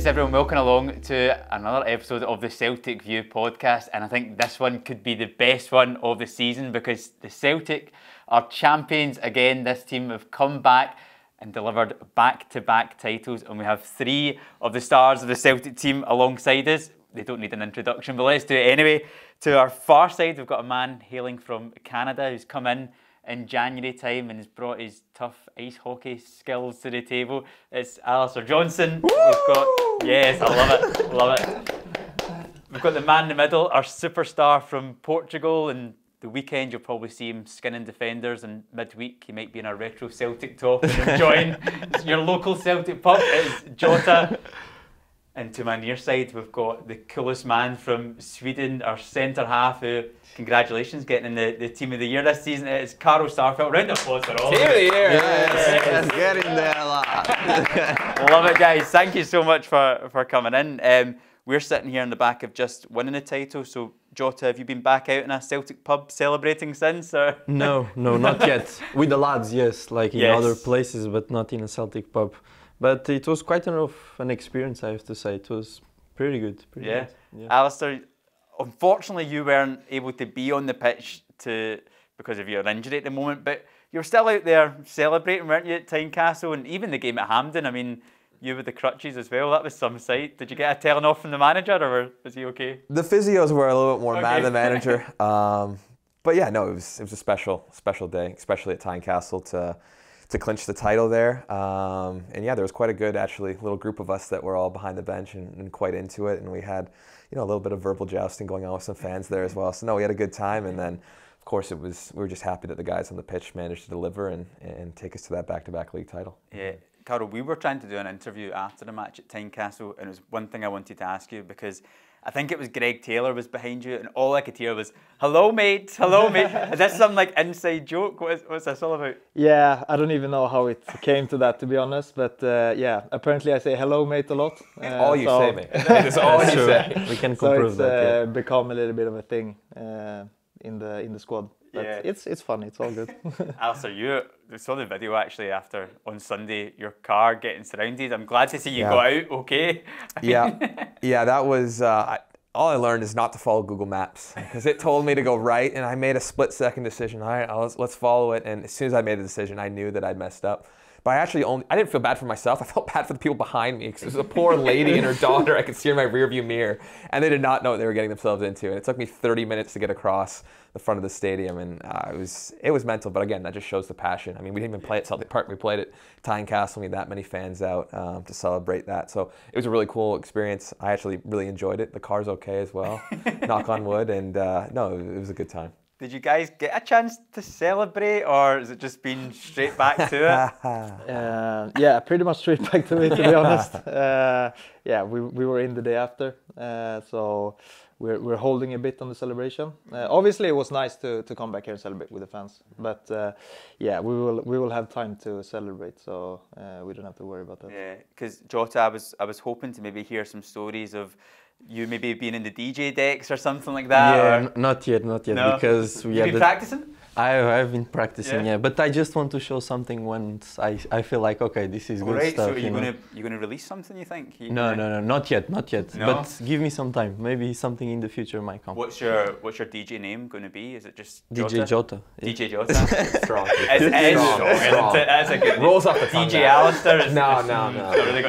everyone, welcome along to another episode of the Celtic View podcast, and I think this one could be the best one of the season because the Celtic are champions again. This team have come back and delivered back-to-back titles, and we have three of the stars of the Celtic team alongside us. They don't need an introduction, but let's do it anyway. To our far side, we've got a man hailing from Canada who's come in January time and has brought his tough ice hockey skills to the table. It's Alistair Johnston. Woo! We've got, yes, I love it. We've got the man in the middle, our superstar from Portugal, and the weekend you'll probably see him skinning defenders, and midweek he might be in a retro Celtic top and enjoying your local Celtic pub. It's Jota. And to my near side, we've got the coolest man from Sweden, our centre half, who, congratulations, getting in the Team of the Year this season. It's Carl Starfelt. Round of applause for all. Team of the Year! Yes, get in there, lad. Love it, guys. Thank you so much for coming in. We're sitting here in the back of just winning the title. So, Jota, have you been back out in a Celtic pub celebrating since? Or? No, not yet. With the lads, yes, like in other places, but not in a Celtic pub. But it was quite an experience, I have to say. It was pretty good. Yeah. Alistair, unfortunately you weren't able to be on the pitch because of your injury at the moment, but you were still out there celebrating, weren't you, at Tynecastle, and even the game at Hampden. I mean, you with the crutches as well, that was some sight. Did you get a telling off from the manager, or was he okay? The physios were a little bit more mad than the manager. But yeah, no, it was a special day, especially at Tynecastle to clinch the title there. And yeah, there was quite a good, actually, little group of us that were all behind the bench and quite into it. And we had, a little bit of verbal jousting going on with some fans there as well. So no, we had a good time. And then, of course, we were just happy that the guys on the pitch managed to deliver and take us to that back-to-back league title. Yeah, Carol, we were trying to do an interview after the match at Tynecastle, and it was one thing I wanted to ask you, because I think it was Greg Taylor was behind you, and all I could hear was, "Hello, mate, hello, mate." Is this some like inside joke? What's this all about? Yeah, I don't even know how it came to that, to be honest. But yeah, apparently I say "hello, mate" a lot. All you say, mate. It's all you say. We can prove that. It's become a little bit of a thing in the squad. But it's fun. It's all good. Alistair, we saw the video actually on Sunday, your car getting surrounded. I'm glad to see you got out okay. Yeah, that was, all I learned is not to follow Google Maps, because it told me to go right, and I made a split-second decision. All right, let's follow it, and as soon as I made the decision, I knew that I'd messed up. But I didn't feel bad for myself. I felt bad for the people behind me, because there was a poor lady and her daughter I could see in my rearview mirror, and they did not know what they were getting themselves into. And it took me 30 minutes to get across the front of the stadium, and it was mental. But again, that just shows the passion. I mean, we didn't even play at Celtic Park. We played at Tynecastle. We had that many fans out to celebrate that. So it was a really cool experience. I actually really enjoyed it. The car's okay as well, knock on wood. And no, it was a good time. Did you guys get a chance to celebrate, or has it just been straight back to it? Yeah, pretty much straight back to it, to be honest. Yeah, we were in the day after, so we're holding a bit on the celebration. Obviously, it was nice to come back here and celebrate with the fans, but yeah, we will have time to celebrate, so we don't have to worry about that. Yeah, because Jota, I was hoping to maybe hear some stories of you maybe being in the DJ decks or something like that. Yeah, not yet, no? Because you've been practicing? I've been practicing, yeah, but I just want to show something once I feel like, okay, this is good stuff. So you're gonna release something, you think? No, not yet. No? But give me some time. Maybe something in the future might come. What's your DJ name going to be? Is it just Jota? DJ Jota. Yeah. DJ Jota. Strong. That's a good rolls off the tongue. DJ Alistair. No. It's not really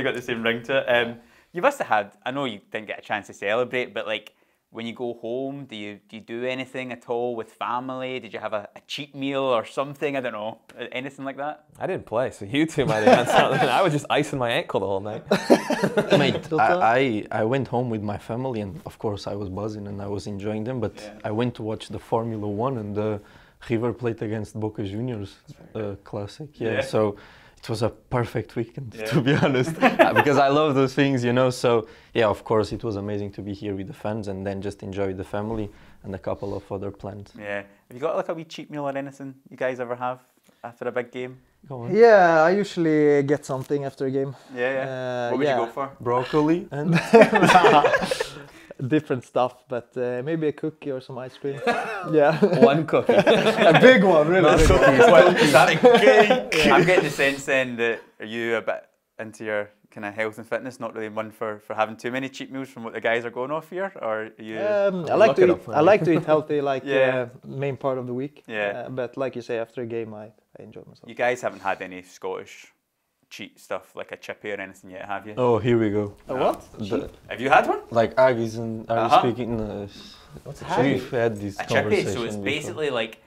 got the same ring to it. You must have had, I know you didn't get a chance to celebrate, but like when you go home, do you do anything at all with family? Did you have a cheat meal or something? I don't know, anything like that? I didn't play, so you two might have done something. I was just icing my ankle the whole night. Mate, I went home with my family, and of course I was buzzing and I was enjoying them, but I went to watch the Formula 1 and the River Plate against Boca Juniors classic. Yeah, so it was a perfect weekend, to be honest, because I love those things, So yeah, of course, it was amazing to be here with the fans and then just enjoy the family and a couple of other plans. Yeah, have you got like a wee cheat meal or anything you guys ever have after a big game? Go on. Yeah, I usually get something after a game. Yeah. What would you go for? Broccoli and different stuff, but maybe a cookie or some ice cream. Yeah. One cookie. A big one, really. Not big cookies. Is that a cake? I'm getting the sense then that are you a bit into your kind of health and fitness, not really one for having too many cheat meals from what the guys are going off here, or are you? I like to eat healthy, like main part of the week. Yeah. But like you say, after a game, I enjoy myself. You guys haven't had any Scottish cheat stuff like a chippy or anything yet, have you? Oh, here we go. What? Have you had one? Like Aggies and are you speaking? What's a We've had this A chippy, conversation so it's before. basically like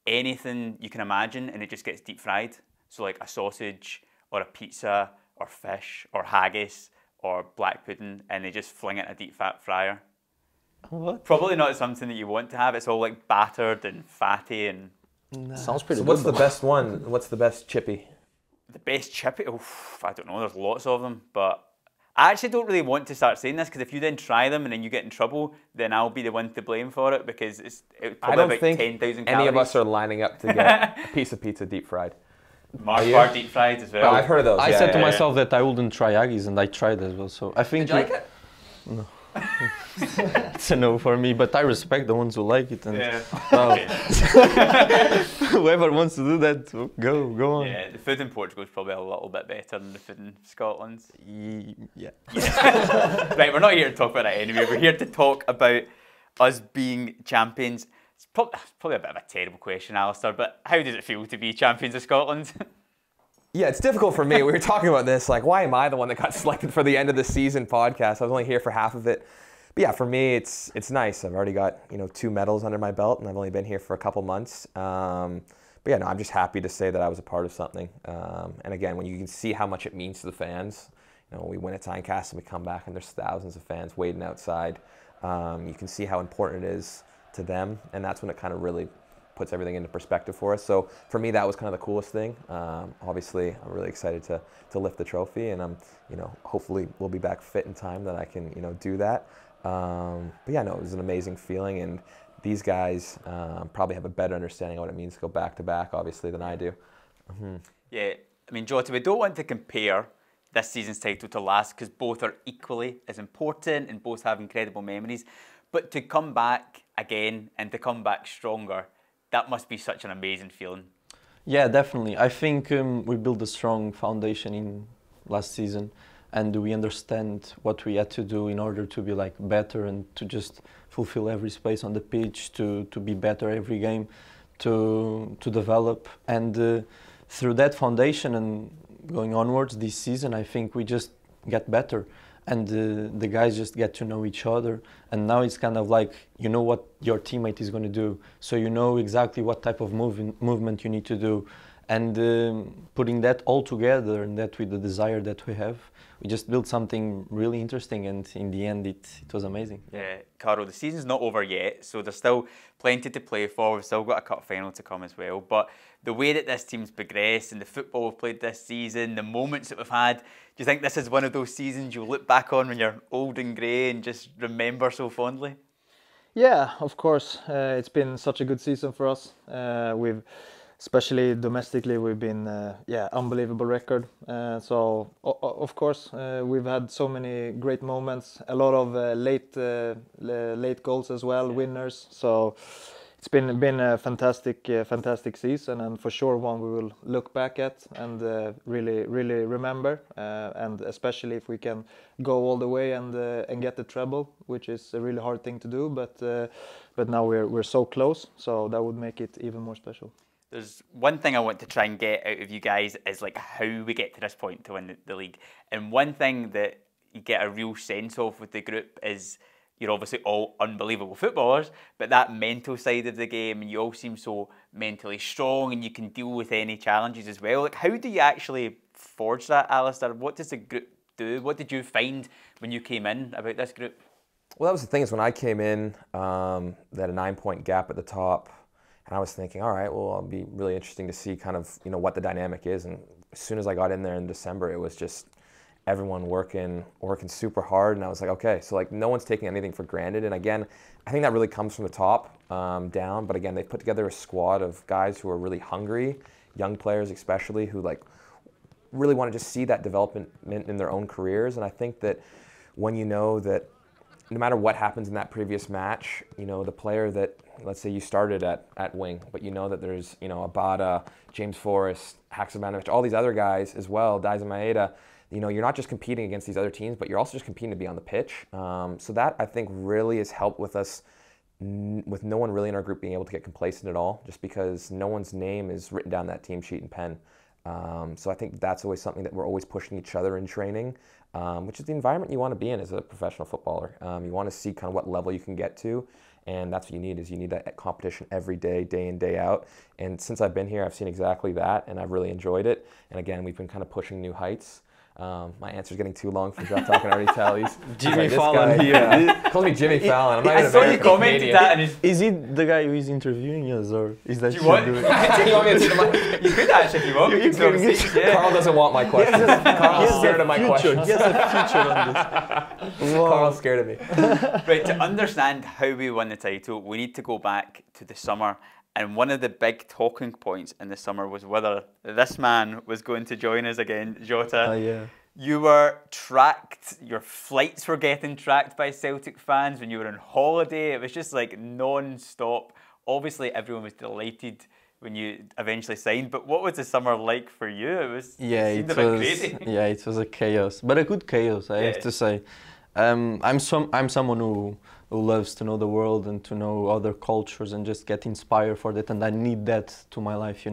anything you can imagine, and it just gets deep fried. So like a sausage or a pizza or fish or haggis or black pudding, and they just fling it in a deep fat fryer. What? Probably not something that you want to have. It's all like battered and fatty and Sounds pretty So good. what's the best one? What's the best chippy? the best chippy. I don't know. There's lots of them, but I actually don't really want to start saying this because if you then try them and then you get in trouble, then I'll be the one to blame for it because it's I probably don't about think 10,000 any calories. of us are lining up to get a piece of pizza deep fried. Mars bar deep fried as well. Oh, I've heard of those. I yeah, said yeah, to yeah. myself that I wouldn't try Aggies, and I tried as well. So I think Did you like it? it's a no for me. But I respect the ones who like it, and Yeah. whoever wants to do that, go on. Yeah, the food in Portugal is probably a little bit better than the food in Scotland. Yeah. Right, we're not here to talk about that anyway. We're here to talk about us being champions. It's probably a bit of a terrible question, Alistair, but how does it feel to be champions of Scotland? Yeah, it's difficult for me. We were talking about this, like, why am I the one that got selected for the end of the season podcast? I was only here for half of it. But yeah, for me, it's nice. I've already got 2 medals under my belt, and I've only been here for a couple months. But yeah, no, I'm just happy to say that I was a part of something. And again, when you can see how much it means to the fans, we win at Tynecastle and we come back and there's thousands of fans waiting outside. You can see how important it is to them, and that's when it kind of really puts everything into perspective for us. So for me, that was kind of the coolest thing. Obviously, I'm really excited to lift the trophy, and I'm, hopefully we'll be back fit in time that I can, do that. But yeah, no, it was an amazing feeling, and these guys probably have a better understanding of what it means to go back to back, obviously, than I do. Mm-hmm. Yeah, I mean, Jota, we don't want to compare this season's title to last because both are equally as important and both have incredible memories. But to come back again and to come back stronger, that must be such an amazing feeling. Yeah, definitely. I think we built a strong foundation in last season, and we understand what we had to do in order to be better and to just fulfill every space on the pitch, to be better every game, to develop. And through that foundation and going onwards this season, I think we just get better. And the guys just get to know each other, and now it's kind of like what your teammate is going to do, so you know exactly what type of movement you need to do, and putting that all together, and that with the desire that we have, we just built something really interesting, and in the end it was amazing. Yeah, Carlo, the season's not over yet, so there's still plenty to play for. We've still got a cup final to come as well, but the way that this team's progressed and the football we've played this season, the moments that we've had, do you think this is one of those seasons you'll look back on when you're old and grey and just remember so fondly? Yeah, of course. It's been such a good season for us. Especially domestically, we've been unbelievable record. So of course we've had so many great moments, a lot of late goals as well, winners. So it's been a fantastic season, and for sure one we will look back at and really remember. And especially if we can go all the way and get the treble, which is a really hard thing to do. But now we're so close, so that would make it even more special. There's one thing I want to try and get out of you guys is how we get to this point to win the league. And one thing that you get a real sense of with the group is you're obviously all unbelievable footballers, but that mental side of the game, and you all seem so mentally strong and you can deal with any challenges as well. How do you actually forge that, Alistair? What does the group do? What did you find when you came in about this group? Well, that was the thing, is when I came in, they had a 9-point gap at the top. And I was thinking, all right, well, it'll be really interesting to see kind of, what the dynamic is. And as soon as I got in there in December, it was just everyone working super hard. And I was like, okay, so no one's taking anything for granted. And again, I think that really comes from the top down. But again, they put together a squad of guys who are really hungry, young players especially, who really want to just see that development in their own careers. And I think that when you know that no matter what happens in that previous match, the player that, let's say you started at wing, but that there's, Abada, James Forrest, Haksabanovic, all these other guys as well, Daiza Maeda, you're not just competing against these other teams, but you're also just competing to be on the pitch. So that I think really has helped with us, with no one really in our group being able to get complacent at all, just because no one's name is written down that team sheet in pen. So I think that's always something that we're always pushing each other in training, which is the environment you want to be in as a professional footballer. You want to see kind of what level you can get to, and that's what you need that competition every day, day in, day out. And since I've been here, I've seen exactly that, and I've really enjoyed it. And again, we've been kind of pushing new heights. My answer's getting too long for Jeff talking. I already tell. He's Jimmy like, Fallon guy, here. Calls me Jimmy Fallon. I'm not I even saw you American commented Canadian. that, and Is he the guy who is interviewing us, or is that do you want? Do you want me to take the mic? You could actually if you want. You can get- Carl doesn't want my questions. Carl's scared of my He questions. has a future on this. Carl's scared of me. Right, to understand how we won the title, we need to go back to the summer. And one of the big talking points in the summer was whether this man was going to join us again, Jota. Yeah. You were tracked, your flights were getting tracked by Celtic fans when you were on holiday. It was just like non-stop. Obviously, everyone was delighted when you eventually signed, but what was the summer like for you? It seemed a bit crazy. Yeah, it was a chaos, but a good chaos, I have to say. I'm someone who loves to know the world and to know other cultures and just get inspired for that, and I need that to my life,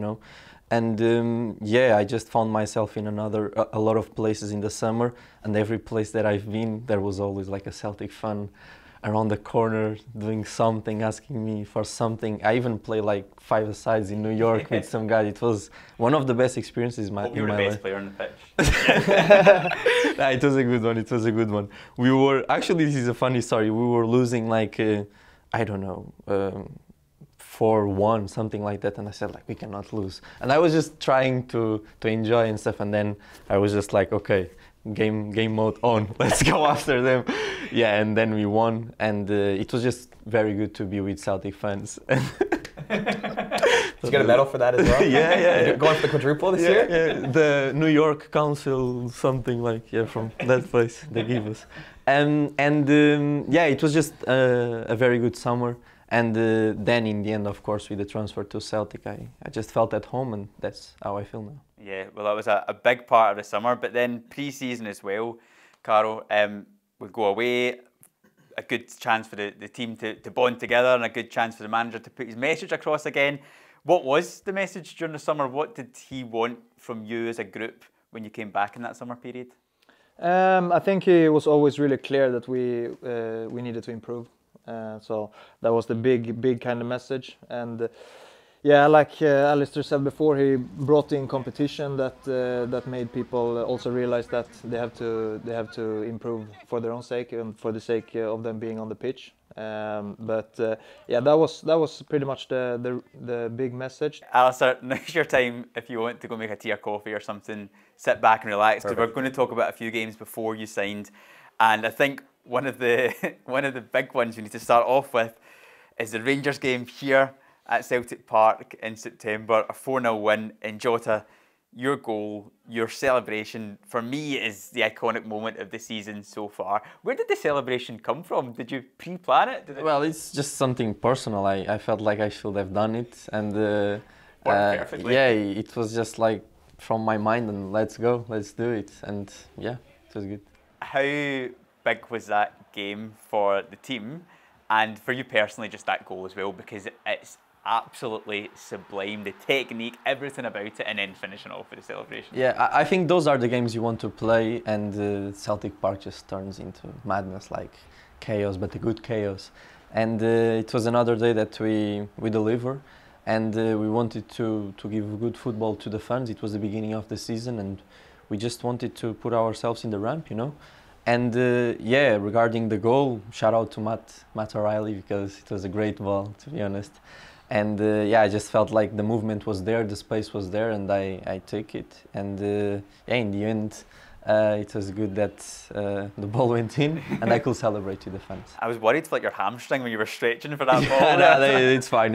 And yeah, I just found myself in a lot of places in the summer, and every place that I've been, there was always like a Celtic fan around the corner doing something, asking me for something. I even played like 5-a-sides in New York with some guy. It was one of the best experiences in my life. You were the best player on the pitch. Nah, it was a good one. It was a good one. We were actually, this is a funny story. We were losing like I don't know. 4-1, something like that, and I said like we cannot lose, and I was just trying to enjoy and stuff, and then I was just like, okay, game mode on, let's go after them. Yeah, and then we won, and it was just very good to be with Celtic fans. Did you get a medal for that as well? Yeah. Going for the quadruple this year? Yeah, the New York Council, something like, from that place they give us. And yeah, it was just a very good summer. And then in the end, of course, with the transfer to Celtic, I just felt at home, and that's how I feel now. Yeah, well, that was a big part of the summer. But then pre-season as well, Carol, would go away, a good chance for the team to bond together, and a good chance for the manager to put his message across again. What was the message during the summer? What did he want from you as a group when you came back in that summer period? I think he was always really clear that we needed to improve. So that was the big kind of message, and yeah, like Alistair said before, he brought in competition that made people also realize that they have to improve for their own sake and for the sake of them being on the pitch. But yeah, that was pretty much the big message. Alistair, now's your time if you want to go make a tea or coffee or something. Sit back and relax, because we're going to talk about a few games before you signed, and I think one of the big ones we need to start off with is the Rangers game here at Celtic Park in September, a 4-0 win. In Jota, your goal, your celebration, for me, is the iconic moment of the season so far. Where did the celebration come from? Did you pre-plan it? Well, it's just something personal. I felt like I should have done it, and perfectly. yeah, it was just like from my mind, and let's go, let's do it, and yeah, it was good. How big was that game for the team, and for you personally, just that goal as well, because it's absolutely sublime, the technique, everything about it, and then finishing off with the celebration. Yeah, I think those are the games you want to play, and Celtic Park just turns into madness, like chaos, but a good chaos. And it was another day that we deliver, and we wanted to give good football to the fans. It was the beginning of the season, and we just wanted to put ourselves in the ramp, And yeah, regarding the goal, shout out to Matt O'Reilly, because it was a great ball, to be honest. And yeah, I just felt like the movement was there, the space was there, and I took it. And yeah, in the end, it was good that the ball went in, and I could celebrate to the fans. I was worried for like your hamstring when you were stretching for that ball. No, it's fine.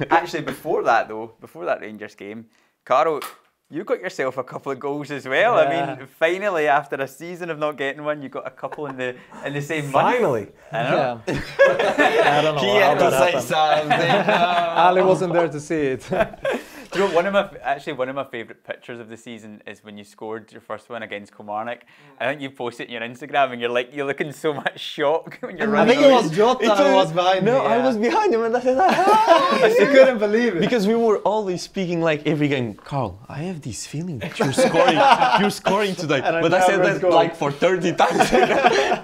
Actually, before that Rangers game, Carol, you got yourself a couple of goals as well. Yeah. I mean, finally, after a season of not getting one, you got a couple in the same month. Finally. I know. Yeah. I don't know. He how had to that say happened. something. Ali wasn't there to see it. Do you know, one of my favourite pictures of the season is when you scored your first one against Kilmarnock. I think you posted it on your Instagram and you're looking so much shock when you're running. I think it was Jota who was behind me. No, I was behind him and I said, You couldn't believe it. because we were always speaking like every game. Carl, I have this feeling that you're scoring today. But I said that like for 30 times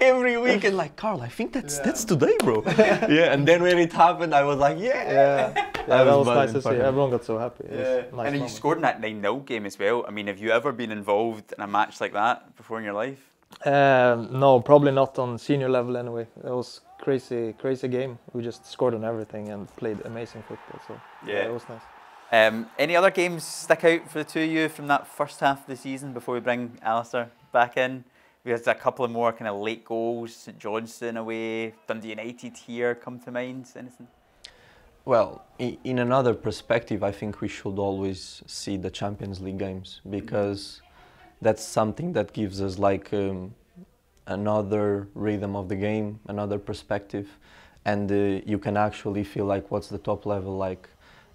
every week, and like, Carl, I think that's today, bro. Yeah, and then when it happened, I was like, that was nice to see. Everyone got so happy. It was a nice And then you moment. scored in that 9-0 game as well. I mean, have you ever been involved in a match like that before in your life? No, probably not on senior level anyway. It was crazy game. We just scored on everything and played amazing football. So yeah, it was nice. Any other games stick out for the two of you from that first half of the season before we bring Alistair back in? We had a couple of more kind of late goals, St Johnstone away, Dundee United here come to mind. Anything? Well, in another perspective, I think we should always see the Champions League games, because that's something that gives us like another rhythm of the game, another perspective, and you can actually feel like what's the top level like,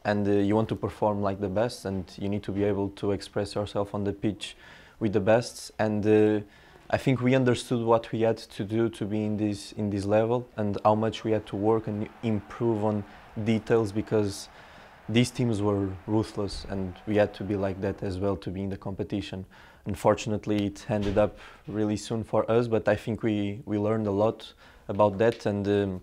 and you want to perform like the best, and you need to be able to express yourself on the pitch with the best, and I think we understood what we had to do to be in this level, and how much we had to work and improve on details, because these teams were ruthless and we had to be like that as well to be in the competition. Unfortunately, it ended up really soon for us, but I think we learned a lot about that, and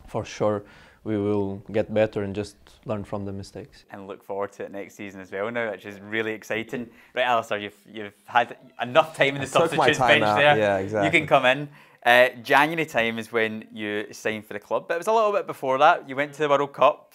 for sure we will get better and just learn from the mistakes. And look forward to it next season as well now, which is really exciting. Right, Alistair, you've had enough time in the substitutes bench there. Yeah, exactly. You can come in. January time is when you signed for the club, but it was a little bit before that. You went to the World Cup.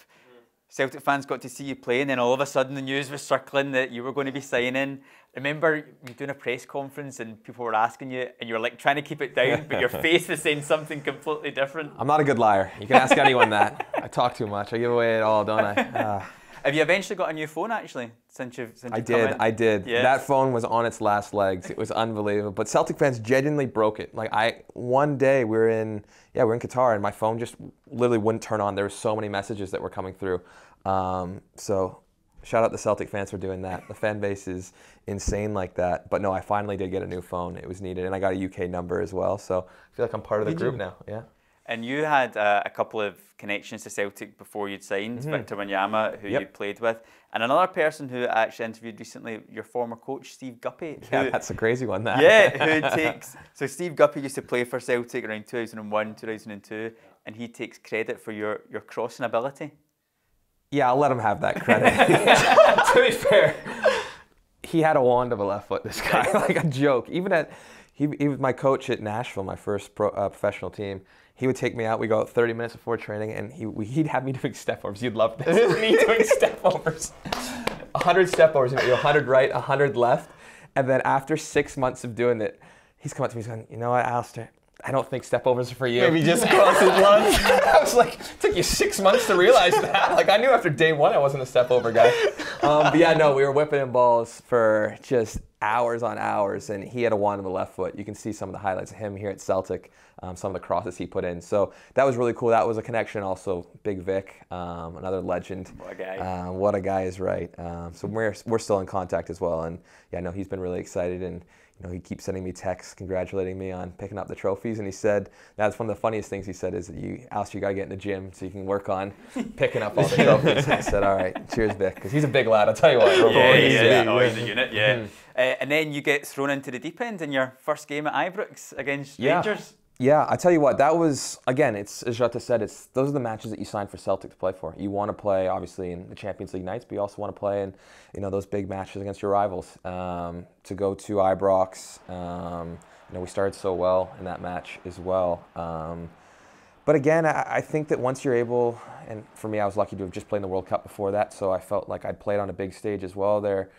Celtic fans got to see you play, and then all of a sudden the news was circling that you were going to be signing. Remember you doing a press conference and people were asking you, and you were like trying to keep it down, but your face was saying something completely different. I'm not a good liar. You can ask anyone that. I talk too much. I give away it all, don't I? Have you eventually got a new phone actually since you've come in? I did. Yeah. That phone was on its last legs. It was unbelievable. But Celtic fans genuinely broke it. Like one day we're in Qatar, and my phone just literally wouldn't turn on. There were so many messages that were coming through. So shout out the Celtic fans for doing that. The fan base is insane like that. But no, I finally did get a new phone. It was needed, and I got a UK number as well. So I feel like I'm part of the group now. Yeah. And you had a couple of connections to Celtic before you'd signed, Victor Wanyama, who you played with, and another person who I actually interviewed recently, your former coach, Steve Guppy. Yeah, that's a crazy one, that. Yeah, so Steve Guppy used to play for Celtic around 2001, 2002, and he takes credit for your crossing ability. Yeah, I'll let him have that credit. To be fair, he had a wand of a left foot, this guy, like a joke. Even he was my coach at Nashville, my first professional team. He would take me out. We go out 30 minutes before training, and he'd have me doing step overs. You'd love this. Me doing step overs. 100 step overs, 100 right, 100 left. And then after 6 months of doing it, he's come up to me and he's going, you know what, Alistair, I don't think step overs are for you. Maybe just cross it once. I was like, it took you 6 months to realize that. Like, I knew after day one I wasn't a step over guy. But yeah, no, we were whipping in balls for just hours on hours, and he had a wand on the left foot. You can see some of the highlights of him here at Celtic, some of the crosses he put in. So that was really cool. That was a connection. Also, Big Vic, another legend. What a guy. What a guy is right. So we're still in contact as well. And yeah, no, he's been really excited, and you know, he keeps sending me texts congratulating me on picking up the trophies. And he said, that's one of the funniest things he said is, Alistair, you got to get in the gym so you can work on picking up all the trophies. I said, all right, cheers, Vic, because he's a big lad, I'll tell you what. He's a unit, yeah. And then you get thrown into the deep end in your first game at Ibrox against Rangers. Yeah, I tell you what, that was, again, it's as Jota said, those are the matches that you signed for Celtic to play for. You want to play, obviously, in the Champions League nights, but you also want to play in, those big matches against your rivals. To go to Ibrox, we started so well in that match as well. But again, I think that once you're able, and for me, I was lucky to have just played in the World Cup before that, so I felt like I'd played on a big stage as well there.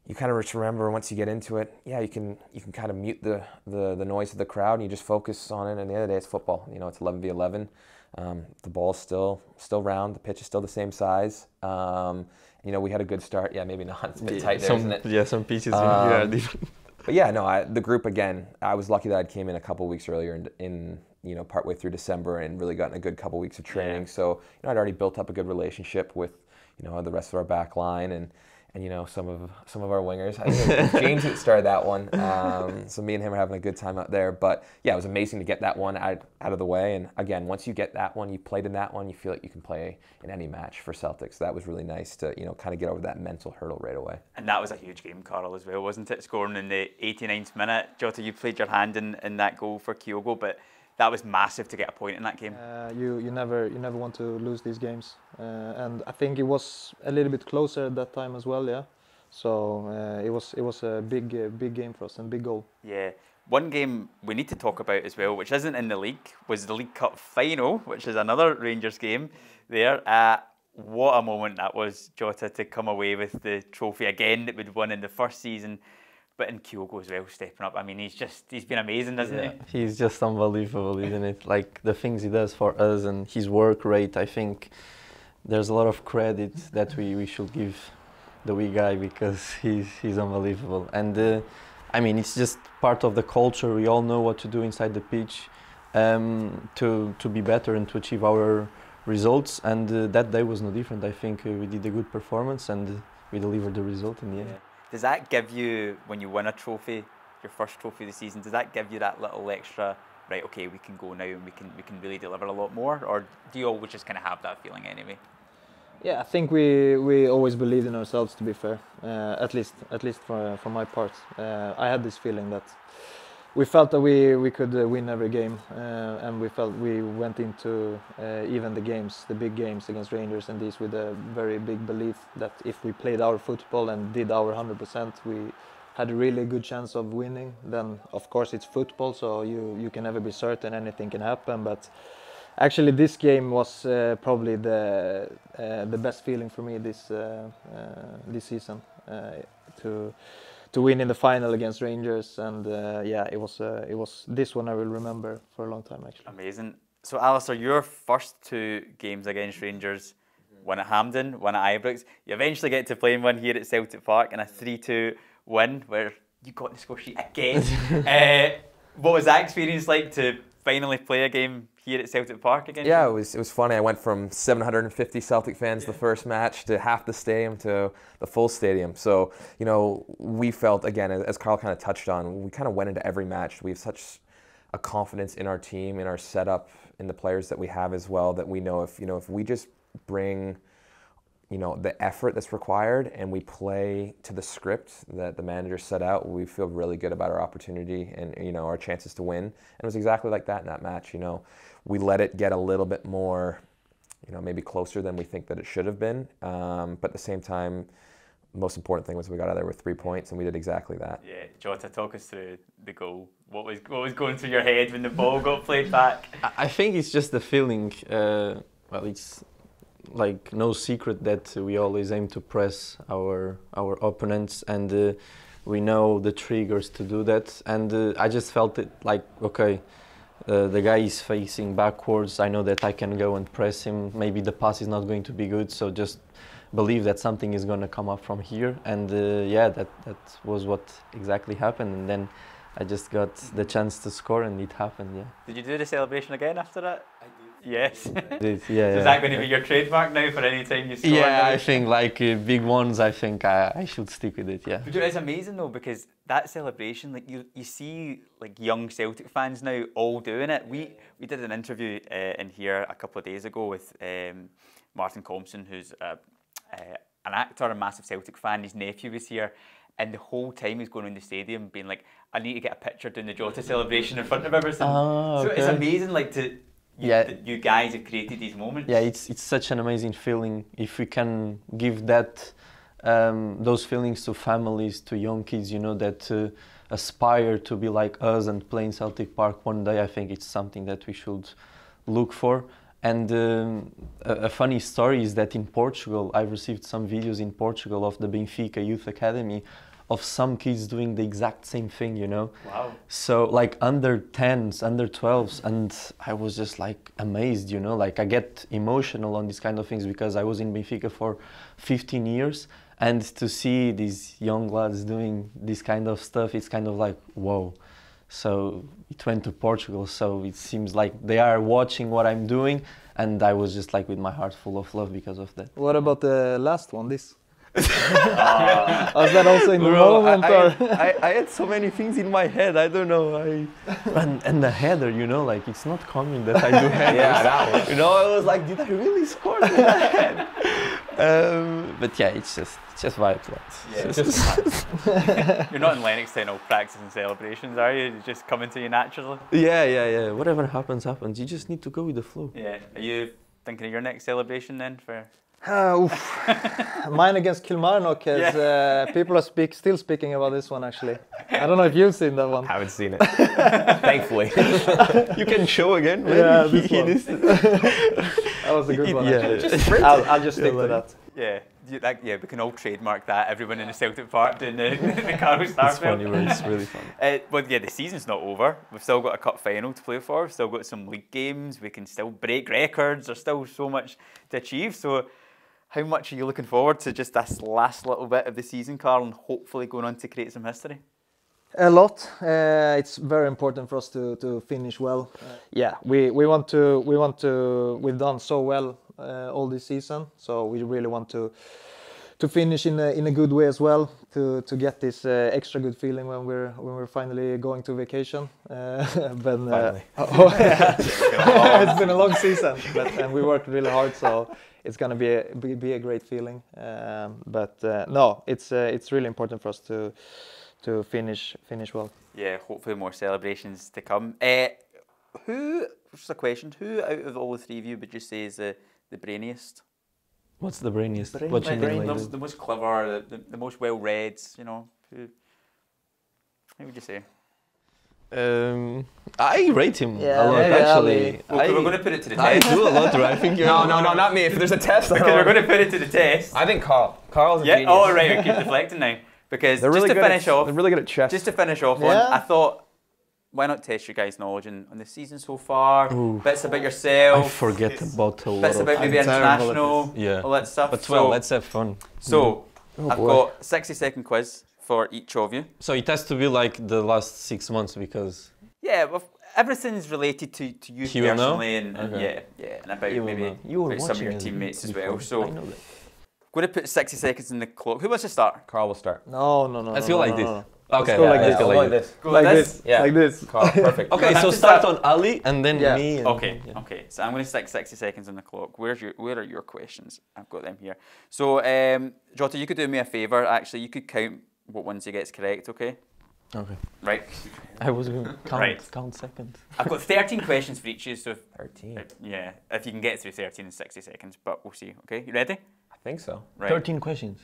You kind of just remember once you get into it, you can kind of mute the noise of the crowd and you just focus on it. And at the end of the day, it's football. It's 11v11. The ball's still round. The pitch is still the same size. We had a good start. Yeah, maybe not. It's a bit tight there, isn't it? Yeah, some pitches are different. But yeah, no, the group, again, I was lucky that I came in a couple of weeks earlier in partway through December and really gotten a good couple of weeks of training. Yeah. So I'd already built up a good relationship with the rest of our back line and some of our wingers. I think it was James that started that one. So me and him are having a good time out there. But yeah, it was amazing to get that one out of the way. And again, once you get that one, you played in that one, you feel like you can play in any match for Celtic. So that was really nice to kind of get over that mental hurdle right away. And that was a huge game, Carl, as well, wasn't it? Scoring in the 89th minute. Jota, you played your hand in that goal for Kyogo, but that was massive to get a point in that game. You never want to lose these games, and I think it was a little bit closer at that time as well. Yeah, so it was a big game for us and big goal. Yeah, one game we need to talk about as well, which isn't in the league, was the League Cup final, which is another Rangers game. There, what a moment that was, Jota, to come away with the trophy again that we'd won in the first season. But in Kyogo as well, stepping up. I mean, he's been amazing, hasn't he? He's just unbelievable, isn't it? Like the things he does for us and his work rate. I think there's a lot of credit that we should give the wee guy because he's unbelievable. And I mean, it's just part of the culture. We all know what to do inside the pitch to be better and to achieve our results. And that day was no different. I think we did a good performance and we delivered the result in the end. Yeah. Does that give you, when you win a trophy, your first trophy of the season, does that give you that little extra, right, okay, we can go now and we can really deliver a lot more? Or do you always just kind of have that feeling anyway? Yeah, I think we always believed in ourselves, to be fair, at least for my part. I had this feeling that we felt that we could win every game, and we felt we went into even the big games against Rangers and these with a very big belief that if we played our football and did our 100%, we had a really good chance of winning. Then of course it's football, so you can never be certain, anything can happen. But actually this game was probably the best feeling for me this season, to win in the final against Rangers, and yeah, it was this one I will remember for a long time actually. Amazing. So Alistair, your first two games against Rangers, one at Hampden, one at Ibrox. You eventually get to play in one here at Celtic Park in a 3-2 win where you got the score sheet again. What was that experience like to finally play a game here at Celtic Park again? Yeah, it was funny. I went from 750 Celtic fans the first match to half the stadium to the full stadium. So, we felt, again, as Carl kind of touched on, we kind of went into every match. We have such a confidence in our team, in our setup, in the players that we have as well, that we know if we just bring the effort that's required and we play to the script that the manager set out, we feel really good about our opportunity and our chances to win. And it was exactly like that in that match. We let it get a little bit more, maybe closer than we think that it should have been. But at the same time, the most important thing was we got out of there with 3 points, and we did exactly that. Yeah, Jota, talk us through the goal. What was going through your head when the ball got played back? I think it's just the feeling. Well, it's like no secret that we always aim to press our opponents, and we know the triggers to do that. And I just felt it like, okay, the guy is facing backwards. I know that I can go and press him. Maybe the pass is not going to be good, so just believe that something is going to come up from here. And yeah, that was what exactly happened. And then I just got the chance to score, and it happened. Yeah. Did you do the celebration again after that? I did. Yes. Yeah. So is that going to be your trademark now for any time you score? Yeah, I think like big ones. I think I should stick with it. Yeah. But it's amazing though, because that celebration, like you see like young Celtic fans now all doing it. We did an interview in here a couple of days ago with Martin Compson, who's an actor, a massive Celtic fan. His nephew was here, and the whole time he's going around the stadium being like, I need to get a picture doing the Jota celebration in front of everything. Oh, okay. So it's amazing, like you guys have created these moments. Yeah, it's such an amazing feeling. If we can give that those feelings to families, to young kids, that aspire to be like us and play in Celtic Park one day, I think it's something that we should look for. And a funny story is that in Portugal, I've received some videos in Portugal of the Benfica Youth Academy of some kids doing the exact same thing, Wow. So like under 10s, under 12s, and I was just like amazed, like I get emotional on these kind of things because I was in Benfica for 15 years, and to see these young lads doing this kind of stuff, it's kind of like, whoa. So it went to Portugal. So it seems like they are watching what I'm doing, and I was just like with my heart full of love because of that. What about the last one? This. Was that also in the moment? I had so many things in my head. I don't know. And the header, you know, like it's not common that I do headers. Yeah, that one. You know, I was like, did I really score with that head? But yeah, it's just vibes. Yeah, you're not in Lennoxtown all practice and celebrations, are you? It's just coming to you naturally. Yeah. Whatever happens, happens. You just need to go with the flow. Yeah. Are you thinking of your next celebration then for? Mine against Kilmarnock, as people are still speaking about this one actually. I don't know if you've seen that one. Haven't seen it. Thankfully. You can show again. Yeah, this one. That was a good one. Yeah. I'll just stick to that. Yeah, we can all trademark that. Everyone in the Celtic Park doing the Carlo Starfield. It's funny, it's really fun. But yeah, the season's not over. We've still got a cup final to play for. We've still got some league games. We can still break records. There's still so much to achieve. So how much are you looking forward to just this last little bit of the season, Carl, and hopefully going on to create some history? A lot. It's very important for us to finish well. Yeah, we want to. We've done so well all this season, so we really want to finish in a good way as well. To get this extra good feeling when we're finally going to vacation. Finally. It's been a long season, and we worked really hard, so it's gonna be a great feeling. No, it's really important for us to finish well. Yeah, hopefully more celebrations to come. Just a question, who out of all the three of you would you say is the brainiest? What's the brainiest? What you mean, like the most clever, the most well-read, you know? Who would you say? I rate him a lot, actually. Well, we're going to put it to the I test. do a lot, right? I think you're No, not me. If there's a test, Because we're going to put it to the test. I think Carl. Carl's a genius. Oh, right, we keep deflecting now. Because They're just really to finish off, they're really good at chess. Just to finish off Yeah. on, I thought, why not test your guys' knowledge on the season so far? Ooh. Bits about yourself. I forget about a lot Bits of about maybe I'm terrible at international, this. Yeah. all that stuff. But well, let's have fun. So, I've boy. got a 60-second quiz for each of you. So it has to be like the last 6 months because... Yeah, well, everything's related to you He will know? personally, and Okay. yeah, and about He will maybe know. You were about some of your watching teammates as before. well. So, I I'm know that. going to put 60 seconds in the clock. Who wants to start? Carl will start. No. Let's go like this. no. Okay, go like let's this. go Go like this. Go Like this. Yeah. Like this. Carl, perfect. Okay, have so to start start- on Ali and then Yeah. me. And Okay, yeah. okay. So I'm going to stick 60 seconds on the clock. Where are your questions? I've got them here. So, Jota, you could do me a favour. Actually, you could count what ones he gets correct. Okay. Okay. Right. I was going to count, Right. count seconds. I've got 13 questions for each of you. So, 13. yeah, if you can get through 13 in 60 seconds, but we'll see. Okay, you ready? I think so. Right. 13 questions.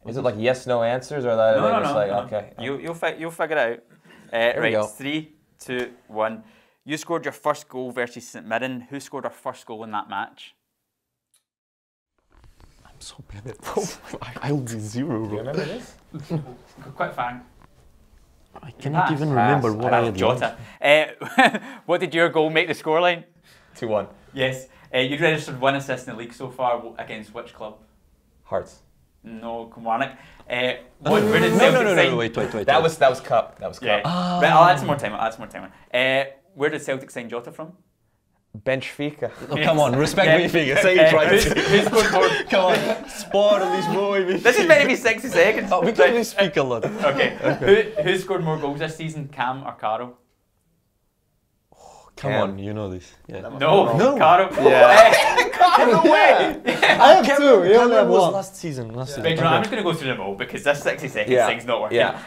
Is it like yes, no answers, or that? No, just no. like, okay. You'll figure it out. we Right. go. 3, 2, 1. You scored your first goal versus St Mirren. Who scored our first goal in that match? I'm so bad at this. I'll be zero, Do you bro. remember this? Quite fine. I cannot Pass. even remember what I had lost. Jota. What did your goal make the scoreline? 2-1. Yes. You've registered 1 assist in the league so far. Against which club? Hearts. No, Kilmarnock. Where did No, Celtic sign? wait. That was cup. That was cup. Yeah. Right, I'll add some more time. Where did Celtic sign Jota from? Benfica. Oh, come on, respect Yeah. Benfica. Say it right. Who scored more? Come on, sport on this boy. This is meant to be 60 seconds. Oh, because we speak a lot. Okay. Who scored more goals this season, Cam or Caro? Come Cam. on, you know this. Yeah. No. Caro. Yeah. Caro, way. I have two. You only have was one. last season. Right, I'm just going to go through them all because this 60 seconds Yeah. thing's not working. Yeah.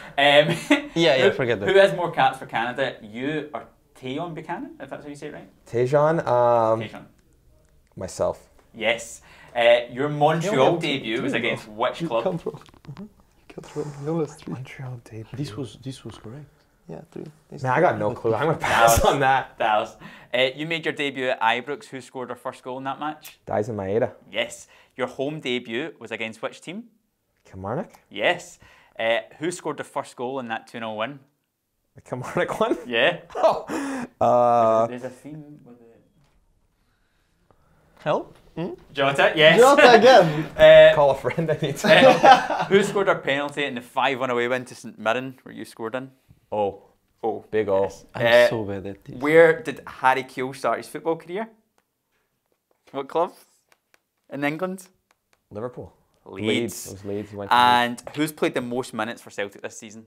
Yeah, forget that. Who has more caps for Canada, you or Tayon Buchanan, if that's how you say it right? Tejan. Tayon. Myself. Yes. Your Montreal debut was against which club? Come from. You only have 3. Montreal debut. This was correct. Yeah, 3. Man, I got no clue. I'm gonna pass on that. Dallas. You made your debut at Ibrox. Who scored our first goal in that match? Dyson Maeda. Yes. Your home debut was against which team? Kilmarnock. Yes. Who scored the first goal in that 2-0 win? The Kilmarnock one. Yeah. Oh. There's a theme with it. Help? Jota, yes. Jota again. Call a friend. I need to. Who scored our penalty in the 5-1 away win to St Mirren, where you scored in? Oh. O. Big O. Yes. I'm so bad at this. Where did Harry Kewell start his football career? What club? In England? Liverpool. Leeds. It was Leeds. He went to And who's played the most minutes for Celtic this season?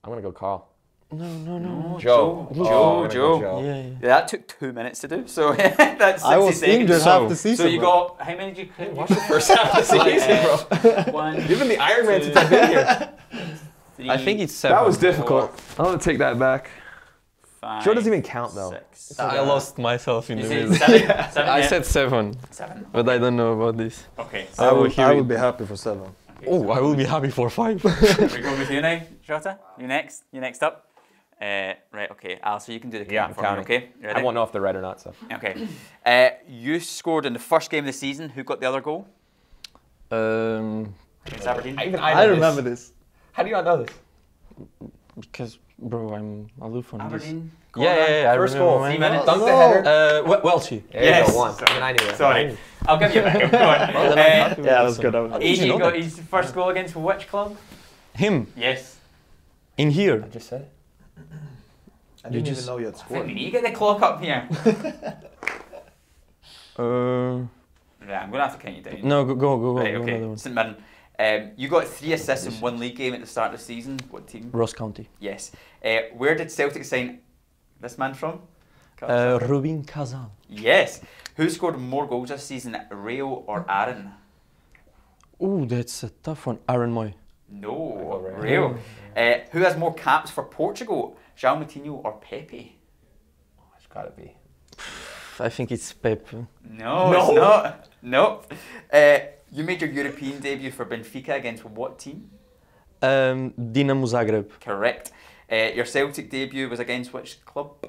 I'm going to go Carl. No. Joe. Joe. Yeah. Yeah, that took 2 minutes to do. So that's 60 I was seconds. injured half the season. So you bro. got, how many did you Watch the first half of the season, bro. One, You've been the Iron Man since I've been here. three, I think it's 7. That was difficult. I'm going to take that back. 5, Joe doesn't even count, though. 6. I lost myself in You the said middle. 7? 7, I yeah? said 7, 7. but I don't know about this. Okay. I will hear I it. would be happy for 7. Oh, I will be happy for 5. We go with you now, Jota. You next. You next up. Right. Okay. Al, so you can do the Yeah, count I'm for me. counting. Okay. You ready? I won't know if they're red or not, so. Okay. You scored in the first game of the season. Who got the other goal? Against Aberdeen. I remember this. How do you not know this? Because, bro, I'm aloof on this. Aberdeen. Yeah, I First remember goal. mine. 3 minutes. Dunk the header. Welchie. There Yes. you go, 1. I mean, I knew that. Sorry. I'll give you a back. Go on. Well, then I'm happy with Yeah, this that's good. one. That was Did you AJ know got that? his first goal against which club? Him, Yes. in here. I just said it. I didn't just- even know you had Wait, scored. we need to get the clock up here. Right, I'm going to have to count you down. No, go. Right, go another okay. one. St Mirren. You got 3 assists in 1 league game at the start of the season. What team? Ross County. Yes. Where did Celtic sign this man from? Rubin Kazan. Yes. Who scored more goals this season, Rayo or Aaron? Ooh, that's a tough one. Aaron Moy. No, Rayo. Rayo. Who has more caps for Portugal, João Moutinho or Pepe? It's got to be. I think it's Pep. No, it's not. No. You made your European debut for Benfica against what team? Dinamo Zagreb. Correct. Your Celtic debut was against which club?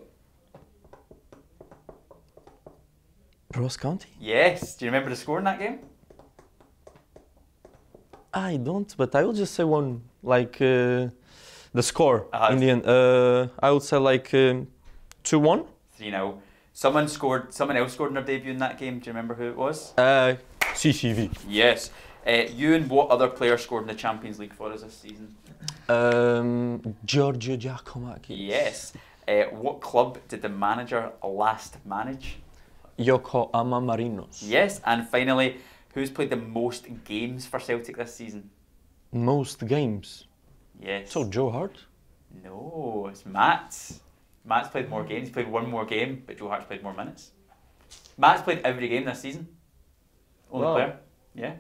Ross County? Yes. Do you remember the score in that game? I don't, but I will just say one, like the score in the end. I would say like 2-1. 3-0. Someone else scored in their debut in that game. Do you remember who it was? CCV. Yes. You and what other player scored in the Champions League for us this season? Giorgio Giacomakis. Yes. What club did the manager last manage? Yokohama Marinos. Yes. And finally, who's played the most games for Celtic this season? Most games. Yes. So Joe Hart? No, it's Matt. Matt's played more games. He's played 1 more game, but Joe Hart's played more minutes. Matt's played every game this season. Only Wow. player. Yeah.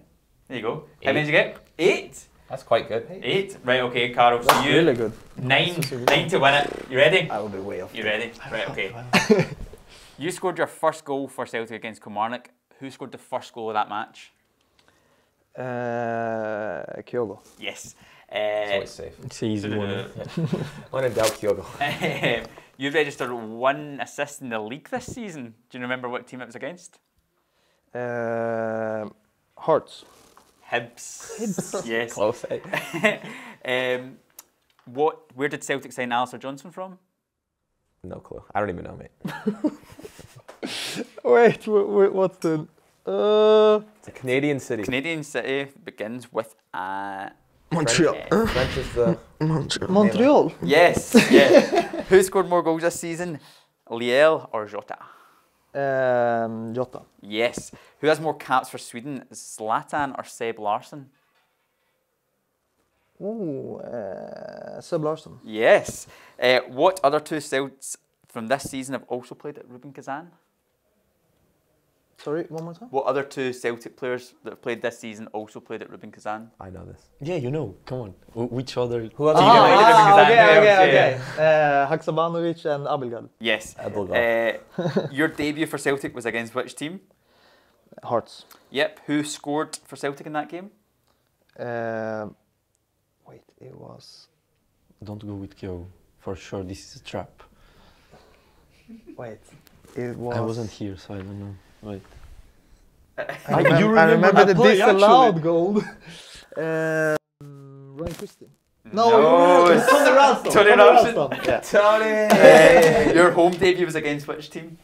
There you go. How 8. many did you get? 8? That's quite good. 8. Right, okay, Carl. So That's you really good. 9 to win it. You ready? I will be way off. You ready? Right, okay. You scored your first goal for Celtic against Kilmarnock. Who scored the first goal of that match? Kyogo. Yes. It's always safe. It's an easy one. When in doubt, Kyogo. You've registered 1 assist in the league this season. Do you remember what team it was against? Hearts. Hibs. Yes. Close, eh? Where did Celtic sign Alistair Johnson from? No clue. I don't even know, mate. Wait, what's the? It's a Canadian city. Canadian city begins with Montreal. French is the... Montreal. Yes. Yeah. Who scored more goals this season? Liel or Jota? Jota. Yes. Who has more caps for Sweden? Zlatan or Seb Larsson? Ooh, Seb Larsson. Yes. What other 2 Celts from this season have also played at Rubin Kazan? Sorry, one more time. What other 2 Celtic players that have played this season also played at Rubin Kazan? I know this. Yeah, you know. Come on. Which other? Who else? Okay. Haksabanovic and Abelgard. Yes. Abelgard. Your debut for Celtic was against which team? Hearts. Yep. Who scored for Celtic in that game? Wait, it was. Don't go with Kyo. For sure, this is a trap. Wait, it was. I wasn't here, so I don't know. Wait. I you remember that the play, disallowed goal. Ryan Christie. No, it's Tony Ralston. Tony Ralston. Yeah. Tony! Your home debut was against which team?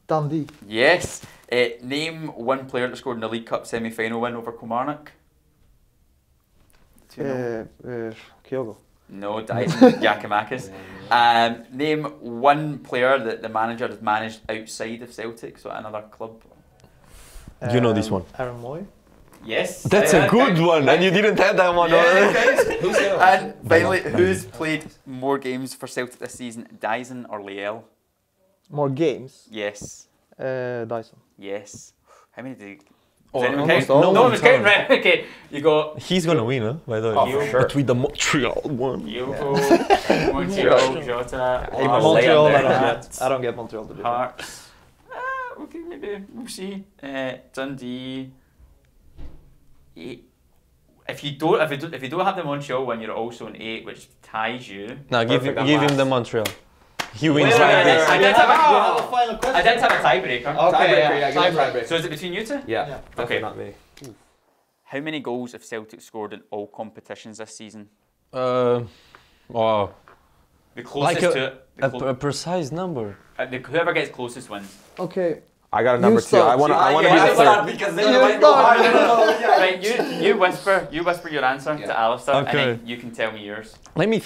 Dundee. Yes. Name 1 player that scored in the League Cup semi-final win over Kilmarnock. Kyogo. No, Dyson Giacomakis. Name one player that the manager has managed outside of Celtic, so at another club. You know this one. Aaron Moy. Yes. That's a good one, and you didn't have that one. Yeah, guys. And finally, who's played more games for Celtic this season, Dyson or Liel? More games. Yes. Dyson. Yes. How many did he... almost all. No one was counting, right? Okay, you got... He's gonna win, huh? By the way. Oh, for sure. But with the Montreal one. Montreal, Jota, Montreal, Arsenal, I don't get Montreal to do that. Hearts. Okay, maybe we'll see. Dundee. If you don't have the Montreal one, you're also an 8, which ties you. Now give him the Montreal. He wins Wait, like this. I did have have a final question. I did have a tiebreaker. Okay, tiebreaker. So is it between you two? Yeah. Okay. Not me. How many goals have Celtic scored in all competitions this season? Wow. The closest Like to it. a precise number. Whoever gets closest wins. Okay. I got a number 2. I want to be the third. Because then you might go harder. Right, you whisper your answer to Alistair, and Okay. then you can tell me yours. Let me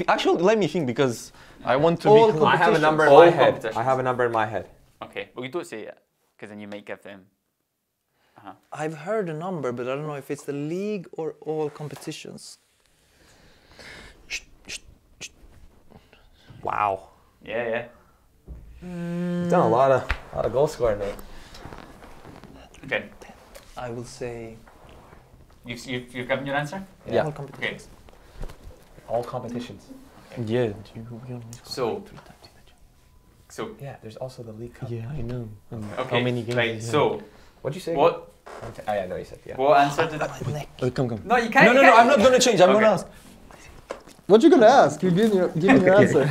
think because I want to All be. I have a number in All my head. competitions. I have a number in my head. Okay, but we don't say it, because then you might give them. I've heard a number, but I don't know if it's the league or all competitions. Wow. Yeah. You've done a lot of goal scoring, mate. Okay, I will say you've given your answer. Yeah. all Okay. competitions. All competitions. Yeah. So Yeah, there's also the League Cup. Yeah, I know. okay, How many games? right. is So What'd you say? what Oh yeah, no, you said yeah. what answer did I? Come. No, you can't. No, I'm not gonna change. I'm Okay. gonna ask. What you gonna ask? You give me your answer.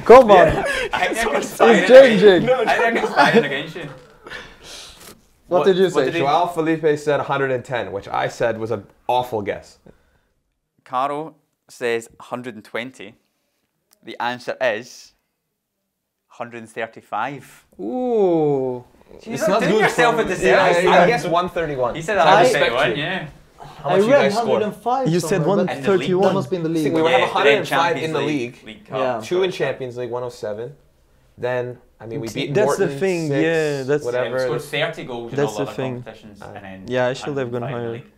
Come on. I think It's changing. I think it's fighting against you. What did you say? did he- Joao Felipe said 110, which I said was an awful guess. Caro says 120. The answer is 135. Ooh. It's not good yourself for- at the I center. guess 131. He said I respect 131, you. yeah. How much you read guys scored? 105. You said somewhere, but 131. That must be in the league. We were Yeah, have but then 105 in Champions the league. Cup. Yeah. 2 in Champions League, 107. Then, I mean, we beat That's the Morton, thing, 6, yeah, that's- Whatever. whatever. Scored 30 goals in That's all the other thing. competitions. And then Yeah, I should have gone 105 in the higher. league.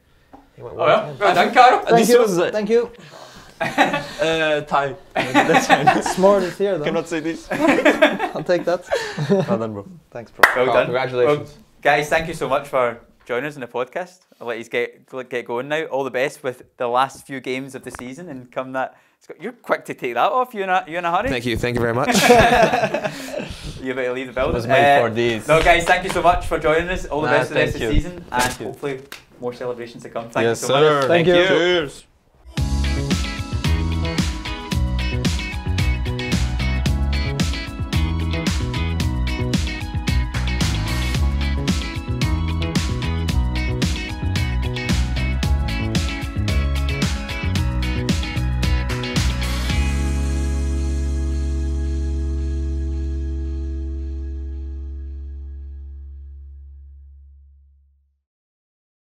He went Oh well, well done, Caro. Thank This you. was, Thank you. Tie. That's fine. Smart is here, though. Cannot say this. I'll take that. Well done, bro. Thanks, bro. Well done. Congratulations. Well, guys, thank you so much for joining us in the podcast. I'll let you get going now. All the best with the last few games of the season, and come that. You're quick to take that off. You in a hurry? Thank you very much. You better leave the building. was made for this. No, guys, thank you so much for joining us. All the best for the rest of thank the you. season, and Thank you. hopefully more celebrations to come. Thank Yes, you so much. sir. Thank you. Cheers.